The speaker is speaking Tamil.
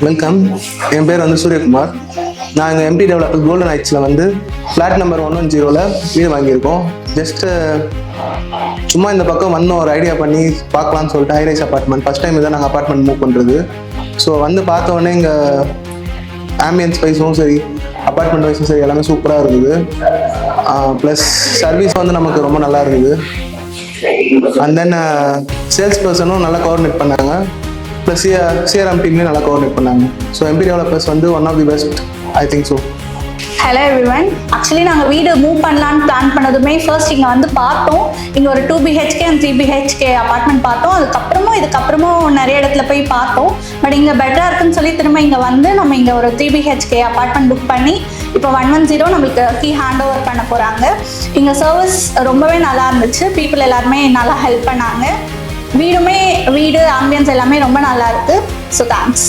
வெல்கம். என் பேர் வந்து சூரியகுமார். நாங்கள் எம்பி டெவலப்பர் கோல்டன் ஹைட்ஸில் வந்து ஃப்ளாட் நம்பர் 110 வீடு வாங்கியிருக்கோம். ஜஸ்ட்டு சும்மா இந்த பக்கம் வந்தோம், ஒரு ஐடியா பண்ணி பார்க்கலான்னு சொல்லிட்டு ஹைரைஸ் அப்பார்ட்மெண்ட் ஃபஸ்ட் டைம் இதான் நாங்கள் அப்பார்ட்மெண்ட் மூவ் பண்ணுறது. ஸோ வந்து பார்த்த உடனே இங்கே ஆம்பியன்ஸ் வைஸும் சரி, அப்பார்ட்மெண்ட் வைஸும் சரி, எல்லாமே சூப்பராக இருக்குது. ப்ளஸ் சர்வீஸ் வந்து நமக்கு ரொம்ப நல்லா இருக்குது. அண்ட் தென் சேல்ஸ் பர்சனும் நல்லா கோஆர்டினேட் பண்ணாங்க. ப்ளஸ் சிஆர்எம் டீம்லேயும் நல்லா கோஆர்டினேட் பண்ணாங்க. ஸோ எம்பி டெவலப்பர்ஸ் வந்து one of the best, I think so. Hello everyone. Actually நாங்கள் வீடு மூவ் பண்ணலான்னு பிளான் பண்ணதுமே ஃபர்ஸ்ட் இங்கே வந்து பார்த்தோம். இங்கே ஒரு 2 BHK அண்ட் 3 BHK அப்பார்ட்மெண்ட் பார்த்தோம். இதுக்கப்புறமும் நிறைய இடத்துல போய் பார்த்தோம். பட் இங்கே பெட்டராக இருக்குன்னு சொல்லி திரும்ப இங்கே வந்து நம்ம இங்கே ஒரு 3 BHK அப்பார்ட்மெண்ட் புக் பண்ணி இப்போ 110 நம்மளுக்கு கீ ஹேண்ட் ஓவர் பண்ண போகிறாங்க. இங்கே சர்வீஸ் ரொம்பவே நல்லா இருந்துச்சு. பீப்புள் எல்லாருமே நல்லா ஹெல்ப் பண்ணாங்க. வீடு ஆம்பியன்ஸ் எல்லாமே ரொம்ப நல்லா இருக்குது. So thanks.